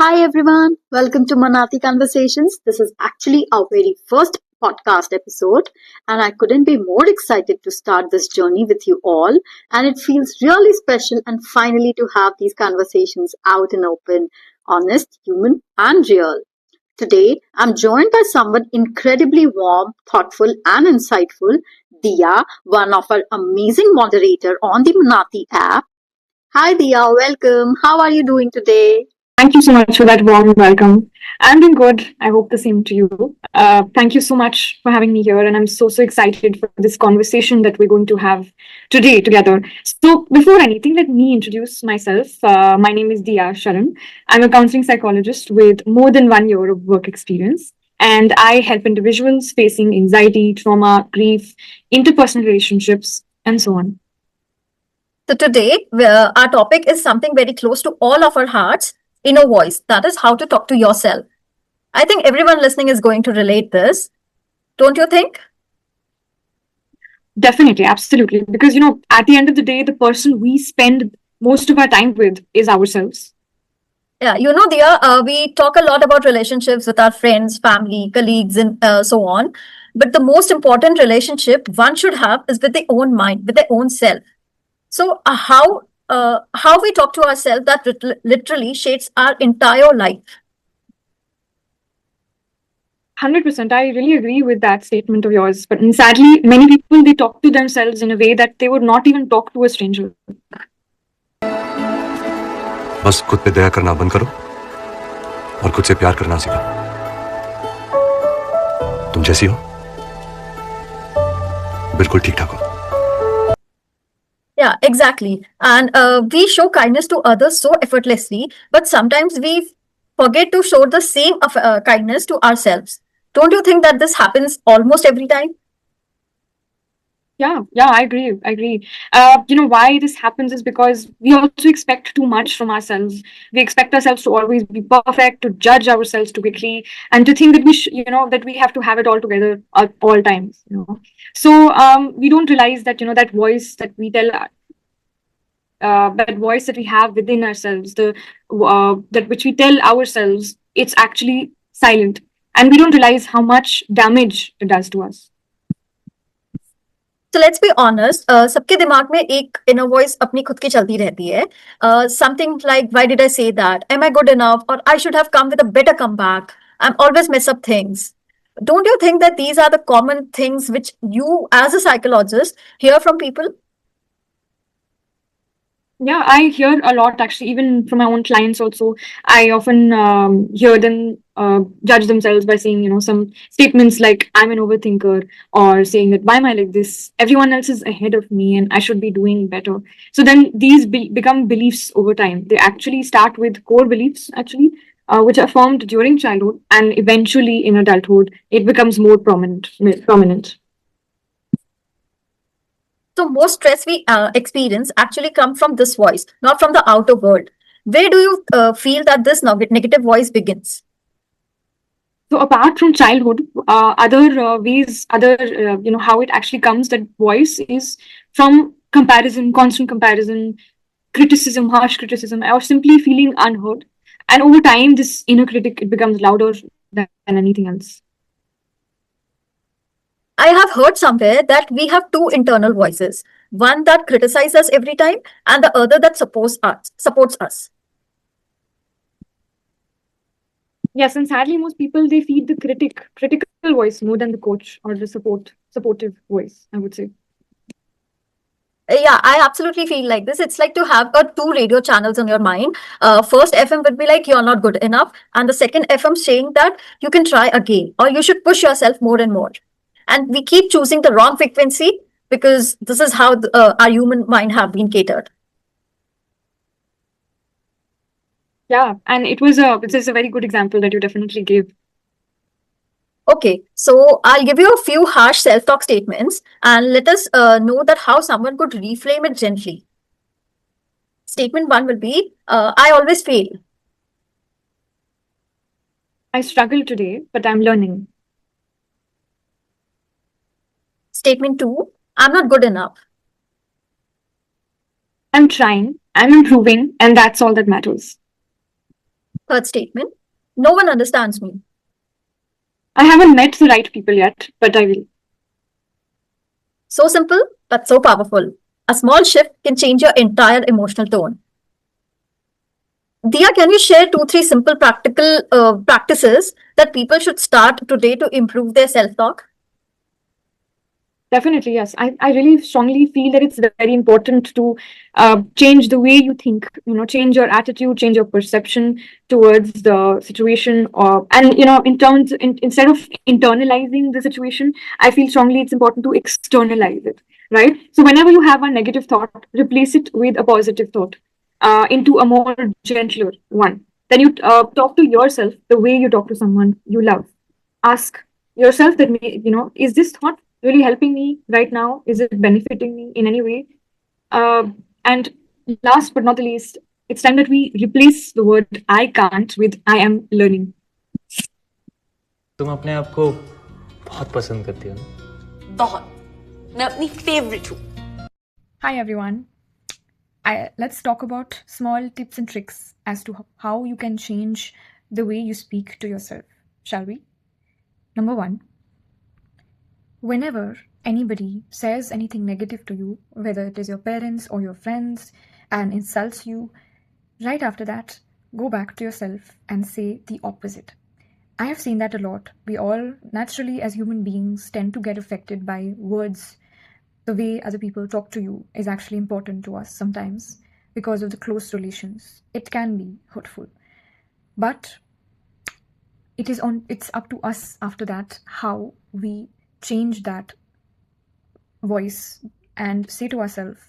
Hi everyone, welcome to Manaatee Conversations. This is actually our very first podcast episode, and I couldn't be more excited to start this journey with you all. And it feels really special and finally to have these conversations out in open, honest, human, and real. Today, I'm joined by someone incredibly warm, thoughtful, and insightful, Dia, one of our amazing moderator on the Manaatee app. Hi Dia, welcome. How are you doing today? Thank you so much for that warm welcome. I'm doing good. I hope the same to you. Thank you so much for having me here. And I'm so excited for this conversation that we're going to have today together. So, before anything, let me introduce myself. My name is Dia Sharan. I'm a counseling psychologist with more than 1 year of work experience. And I help individuals facing anxiety, trauma, grief, interpersonal relationships, and so on. So today, our topic is something very close to all of our hearts, inner voice. That is how to talk to yourself. I think everyone listening is going to relate this. Don't you think? Definitely, absolutely. Because, at the end of the day, the person we spend most of our time with is ourselves. Yeah, Dia, we talk a lot about relationships with our friends, family, colleagues, and so on. But the most important relationship one should have is with their own mind, with their own self. So how we talk to ourselves that literally shapes our entire life. 100%. I really agree with that statement of yours. But sadly, many people, they talk to themselves in a way that they would not even talk to a stranger. बस खुद पे दया करना बंद करो और खुद से प्यार करना सीखो। तुम जैसी हो बिल्कुल ठीक ठाक हो। Yeah, exactly. And we show kindness to others so effortlessly, but sometimes we forget to show the same kindness to ourselves. Don't you think that this happens almost every time? Yeah, I agree. I agree. Why this happens is because we also expect too much from ourselves. We expect ourselves to always be perfect, to judge ourselves too quickly, and to think that that we have to have it all together at all times. So we don't realize that that voice that we tell, that voice that we have within ourselves, the that which we tell ourselves, it's actually silent, and we don't realize how much damage it does to us. So let's be honest, सबके दिमाग में एक inner voice अपनी खुद की चलती रहती है. Something like, why did I say that? Am I good enough? Or I should have come with a better comeback. I'm always mess up things. Don't you think that these are the common things which you, as a psychologist, hear from people? Yeah, I hear a lot actually, even from my own clients also. I often hear them judge themselves by saying, some statements like, I'm an overthinker, or saying that, why am I like this? Everyone else is ahead of me and I should be doing better. So then these become beliefs over time. They actually start with core beliefs, actually, which are formed during childhood, and eventually in adulthood, it becomes more prominent. So most stress we experience actually come from this voice, not from the outer world. Where do you feel that this negative voice begins? So apart from childhood, other ways, how it actually comes, that voice is from comparison, constant comparison, criticism, harsh criticism, or simply feeling unheard. And over time, this inner critic, it becomes louder than anything else. I have heard somewhere that we have two internal voices, one that criticizes us every time and the other that supports us. Yes, and sadly, most people, they feed the critical voice more than the coach or the supportive voice, I would say. Yeah, I absolutely feel like this. It's like to have two radio channels in your mind. First FM would be like, you're not good enough, and the second FM saying that you can try again or you should push yourself more and more. And we keep choosing the wrong frequency because this is how our human mind have been catered. Yeah, and this is a very good example that you definitely gave. Okay, so I'll give you a few harsh self-talk statements and let us know that how someone could reframe it gently. Statement one will be, I always fail. I struggle today, but I'm learning. Statement two, I'm not good enough. I'm trying, I'm improving, and that's all that matters. Third statement, no one understands me. I haven't met the right people yet, but I will. So simple, but so powerful. A small shift can change your entire emotional tone. Dia, can you share two, three simple practical practices that people should start today to improve their self talk? Definitely, yes. I really strongly feel that it's very important to change the way you think, change your attitude, change your perception towards the situation. And, instead of internalizing the situation, I feel strongly it's important to externalize it, right? So whenever you have a negative thought, replace it with a positive thought into a more gentler one. Then you talk to yourself the way you talk to someone you love. Ask yourself that, is this thought really helping me right now? Is it benefiting me in any way? And last but not the least, it's time that we replace the word I can't with I am learning. तुम अपने आप को बहुत पसंद करती हो ना? बहुत मैं अपनी फेवरेट हूँ Hi everyone. Let's talk about small tips and tricks as to how you can change the way you speak to yourself, shall we? Number one, whenever anybody says anything negative to you, whether it is your parents or your friends, and insults you, right after that, go back to yourself and say the opposite. I have seen that a lot. We all, naturally, as human beings, tend to get affected by words. The way other people talk to you is actually important to us sometimes because of the close relations. It can be hurtful. But it's up to us after that how we change that voice and say to ourselves,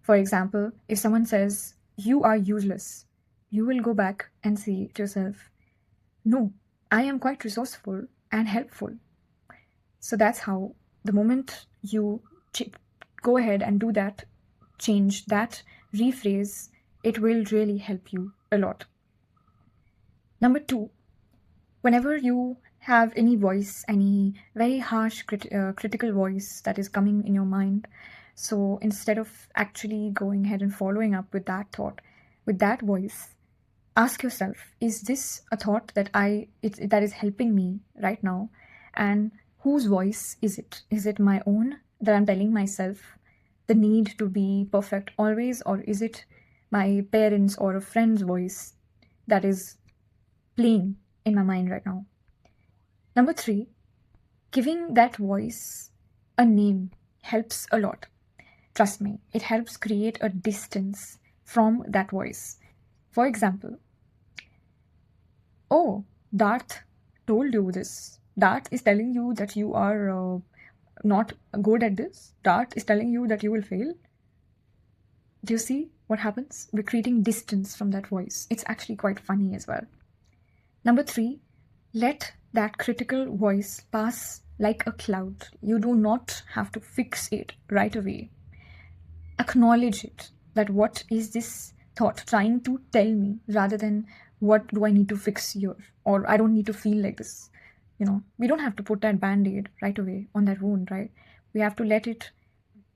for example, if someone says, you are useless, you will go back and say to yourself, no, I am quite resourceful and helpful. So that's how the moment you go ahead and do that, change that, rephrase, it will really help you a lot. Number two, whenever you have any voice, any very harsh critical voice that is coming in your mind, so instead of actually going ahead and following up with that thought, with that voice, ask yourself, is this a thought that that is helping me right now? And whose voice is it? Is it my own that I'm telling myself the need to be perfect always, or is it my parents or a friend's voice that is playing in my mind right now? Number three, giving that voice a name helps a lot. Trust me, it helps create a distance from that voice. For example, oh, Darth told you this. Darth is telling you that you are not good at this. Darth is telling you that you will fail. Do you see what happens? We're creating distance from that voice. It's actually quite funny as well. Number three, let that critical voice pass like a cloud. You do not have to fix it right away. Acknowledge it, that what is this thought trying to tell me, rather than what do I need to fix here, or I don't need to feel like this. We don't have to put that band-aid right away on that wound, right? We have to let it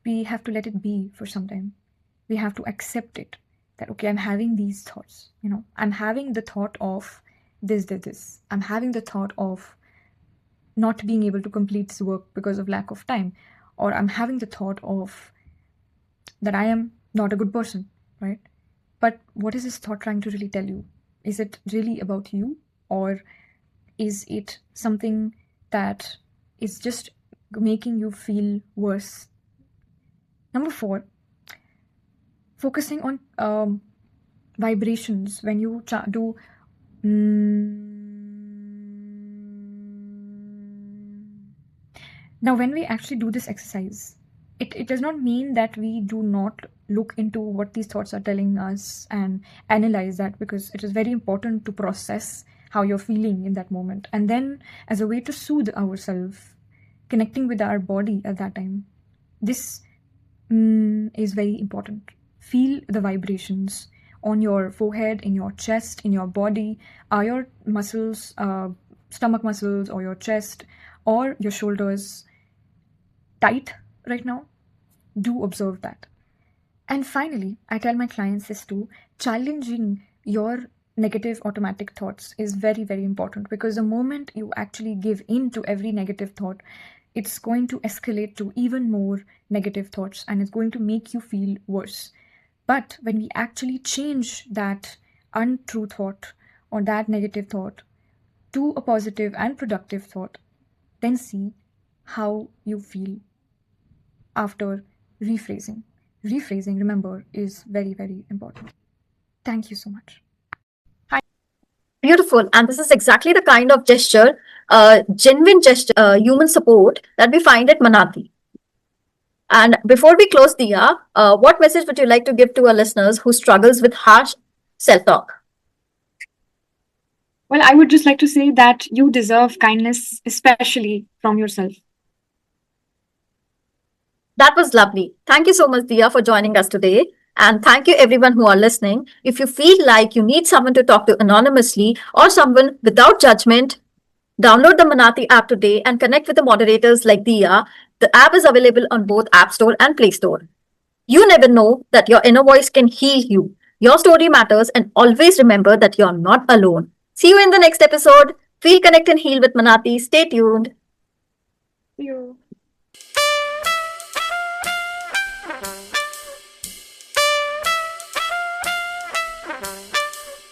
be for some time. We have to accept it, that okay, I'm having these thoughts. I'm having the thought of this. I'm having the thought of not being able to complete this work because of lack of time, or I'm having the thought of that I am not a good person, right? But what is this thought trying to really tell you? Is it really about you, or is it something that is just making you feel worse? Number four, focusing on vibrations when you do Now, when we actually do this exercise, it does not mean that we do not look into what these thoughts are telling us and analyze that, because it is very important to process how you're feeling in that moment. And then, as a way to soothe ourselves, connecting with our body at that time, this is very important. Feel the vibrations on your forehead, in your chest, in your body. Are your muscles, stomach muscles, or your chest, or your shoulders tight right now? Do observe that. And finally, I tell my clients this too, challenging your negative automatic thoughts is very, very important, because the moment you actually give in to every negative thought, it's going to escalate to even more negative thoughts and it's going to make you feel worse. But when we actually change that untrue thought or that negative thought to a positive and productive thought, then see how you feel after rephrasing. Rephrasing, remember, is very, very important. Thank you so much. Beautiful. And this is exactly the kind of gesture, genuine gesture, human support that we find at Manaatee. And before we close, Dia, what message would you like to give to our listeners who struggles with harsh self-talk? Well, I would just like to say that you deserve kindness, especially from yourself. That was lovely. Thank you so much, Dia, for joining us today. And thank you, everyone who are listening. If you feel like you need someone to talk to anonymously or someone without judgment, download the Manaatee app today and connect with the moderators like Dia. The app is available on both App Store and Play Store. You never know that your inner voice can heal you. Your story matters, and always remember that you're not alone. See you in the next episode. Feel, connect, and heal with Manaatee. Stay tuned. See you.